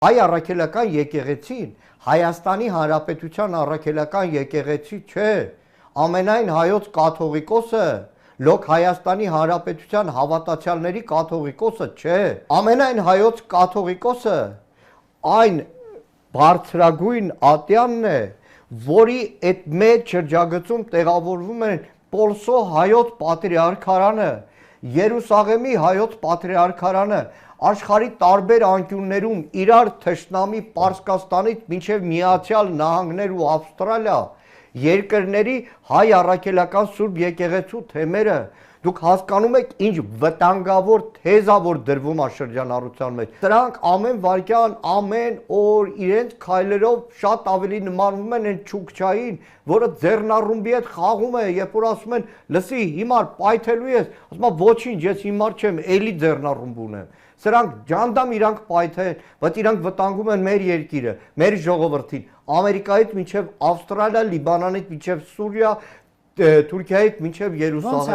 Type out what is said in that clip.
Հայ առաքելական եկեղեցին Հայաստանի Հանրապետության առաքելական եկեղեցի չէ, ամենայն հայոց կաթողիկոսը, լոկ Հայաստանի Հանրապետության հավատացյալների կաթողիկոսը չէ, ամենայն հայոց կաթողիկոսը այն բարձրագույն ատյանն է, որի այդ մեծ շրջագծում տեղավորվում են Պոլսո հայոց պատրիարքարանը, Երուսաղեմի հայոց պատրիարքարանը, աշխարհի տարբեր անկյուններում իրար թշնամի Պարսկաստանից մինչև Միացյալ Նահանգներ ու Ավստրալիա երկրների հայ առաքելական Սուրբ եկեղեցու թեմերը, դուք հասկանում եք ինչ վտանգավոր թեզա որ դրվում է շրջանառության մեջ։ Դրանք ամեն վարքյան, ամեն օր իրենց քայլերով շատ ավելի նմանվում են այն Չուկչային, որը ձեռնառումբի հետ խաղում է, երբ որ ասում են, լսի, հիմար պայթելու ես, ասում է ոչինչ, ես հիմար չեմ, էլի ձեռնառումբ ունեմ։ Սրանք ջանդամ իրանք պայթեն, բայց իրանք վտանգում են մեր երկիրը, մեր ժողովրդին, Ամերիկայից մինչև Ավստրալիա, Լիբանանից մինչև Սուրիա, Թուրքիայից մինչև Երուսաղեմ։